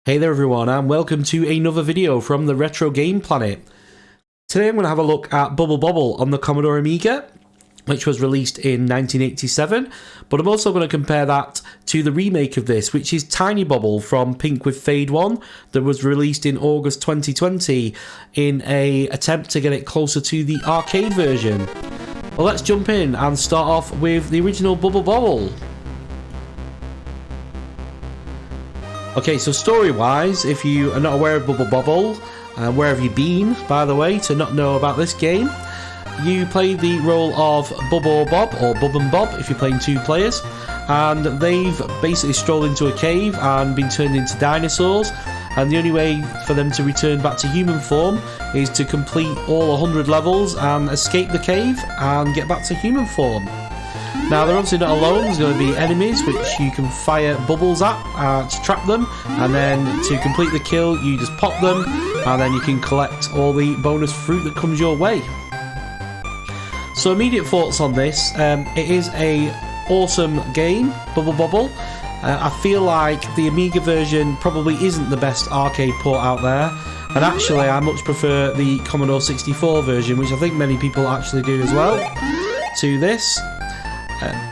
Hey there everyone, and welcome to another video from the Retro Game Planet. Today I'm going to have a look at Bubble Bobble on the Commodore Amiga, which was released in 1987, but I'm also going to compare that to the remake of this, which is Tiny Bobble from Pink with Fade 1, that was released in August 2020 in an attempt to get it closer to the arcade version. Well, let's jump in and start off with the original Bubble Bobble. Okay, so story-wise, if you are not aware of Bubble Bobble, where have you been, by the way, to not know about this game? You play the role of Bubble Bob, or Bub and Bob, if you're playing two players, and they've basically strolled into a cave and been turned into dinosaurs, and the only way for them to return back to human form is to complete all 100 levels and escape the cave and get back to human form. Now, they're obviously not alone. There's going to be enemies which you can fire bubbles at to trap them, and then to complete the kill you just pop them, and then you can collect all the bonus fruit that comes your way. So immediate thoughts on this. It is a awesome game, Bubble Bobble. I feel like the Amiga version probably isn't the best arcade port out there, and actually I much prefer the Commodore 64 version, which I think many people actually do as well, to this.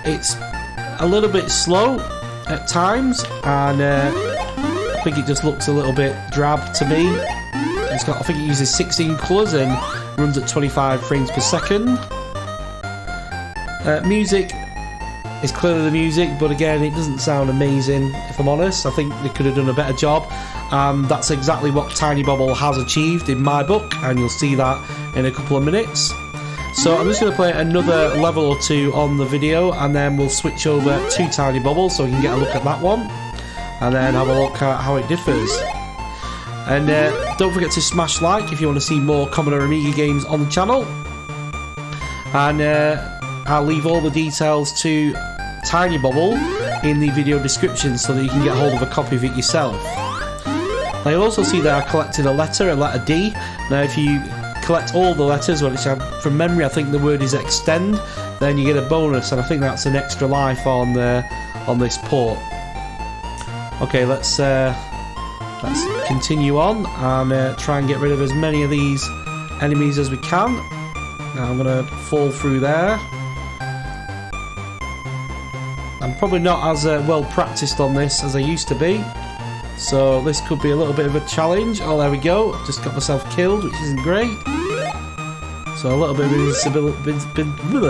It's a little bit slow at times, and I think it just looks a little bit drab to me. I think it uses 16 colours and runs at 25 frames per second. Music is clearly the music, but again, it doesn't sound amazing, if I'm honest. I think they could have done a better job. That's exactly what Tiny Bobble has achieved in my book, and you'll see that in a couple of minutes. So I'm just going to play another level or two on the video, and then we'll switch over to Tiny Bobble so we can get a look at that one, and then have a look at how it differs. And don't forget to smash like if you want to see more Commodore Amiga games on the channel. And I'll leave all the details to Tiny Bobble in the video description so that you can get hold of a copy of it yourself. Now, you'll also see that I collected a letter D. Now, if you collect all the letters, which from memory I think the word is extend, then you get a bonus, and I think that's an extra life on this port. Okay, let's continue on and try and get rid of as many of these enemies as we can. Now I'm gonna fall through there. I'm probably not as well practiced on this as I used to be, so this could be a little bit of a challenge. Oh, there we go. Just got myself killed, which isn't great. So a little bit of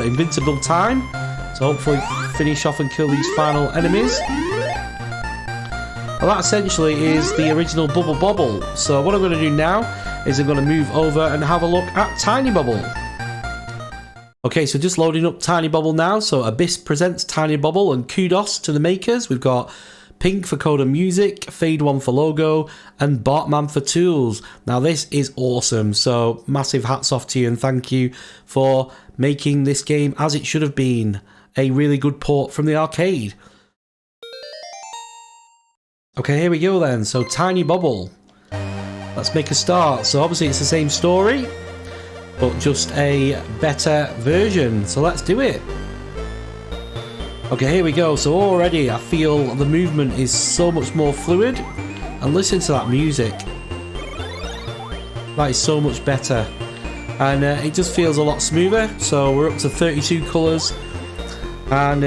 invincible time. So hopefully finish off and kill these final enemies. Well, that essentially is the original Bubble Bobble. So what I'm going to do now is I'm going to move over and have a look at Tiny Bobble. Okay, so just loading up Tiny Bobble now. So Abyss presents Tiny Bobble, and kudos to the makers. We've got Pink for Coda Music, Fade 1 for logo, and Bartman for tools. Now this is awesome, so massive hats off to you and thank you for making this game as it should have been. A really good port from the arcade. Okay, here we go then. So Tiny Bobble. Let's make a start. So obviously it's the same story, but just a better version. So let's do it. Okay, here we go. So already I feel the movement is so much more fluid, and listen to that music. That is so much better, and it just feels a lot smoother. So we're up to 32 colours and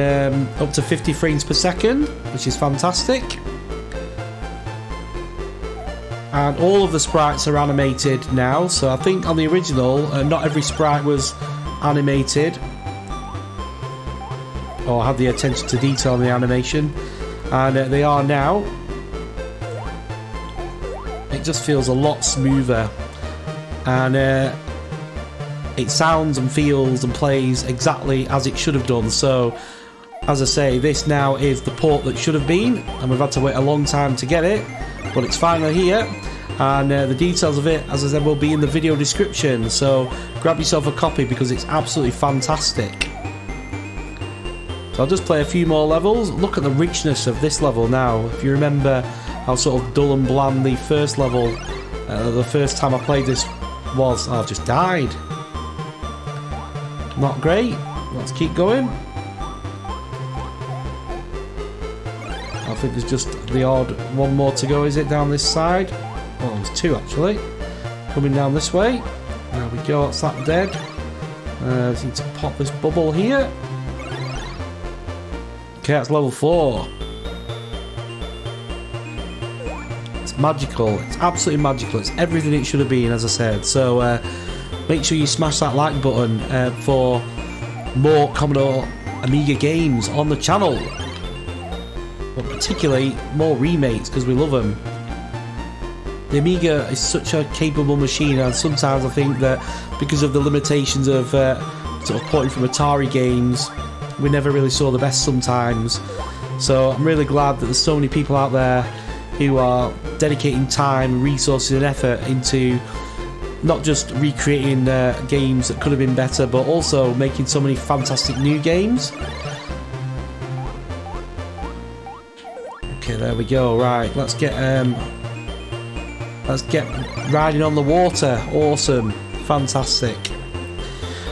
up to 50 frames per second, which is fantastic. And all of the sprites are animated now. So I think on the original, not every sprite was animated or had the attention to detail in the animation, and they are now. It just feels a lot smoother, and it sounds and feels and plays exactly as it should have done. So as I say, this now is the port that should have been, and we've had to wait a long time to get it, but it's finally here. And the details of it, as I said, will be in the video description, so grab yourself a copy because it's absolutely fantastic. So I'll just play a few more levels. Look at the richness of this level now. If you remember how sort of dull and bland the first level, the first time I played this was, I've just died. Not great. Let's keep going. think there's just the odd one more to go, is it, down this side? Oh, there's two actually. Coming down this way. There we go, that's that dead. Just need to pop this bubble here. Okay, that's level 4. It's magical. It's absolutely magical. It's everything it should have been, as I said. So make sure you smash that like button for more Commodore Amiga games on the channel. But particularly more remakes, because we love them. The Amiga is such a capable machine, and sometimes I think that because of the limitations of sort of porting from Atari games, we never really saw the best sometimes. So I'm really glad that there's so many people out there who are dedicating time, resources and effort into not just recreating games that could have been better, but also making so many fantastic new games. Okay, there we go. Right, let's get riding on the water. Awesome, fantastic.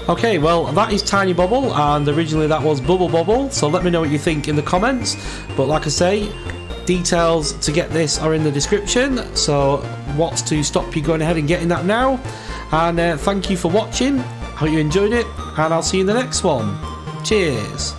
Okay, well, that is Tiny Bobble, and originally that was Bubble Bobble, so let me know what you think in the comments. But like I say, details to get this are in the description, so what's to stop you going ahead and getting that now? And thank you for watching, hope you enjoyed it, and I'll see you in the next one. Cheers.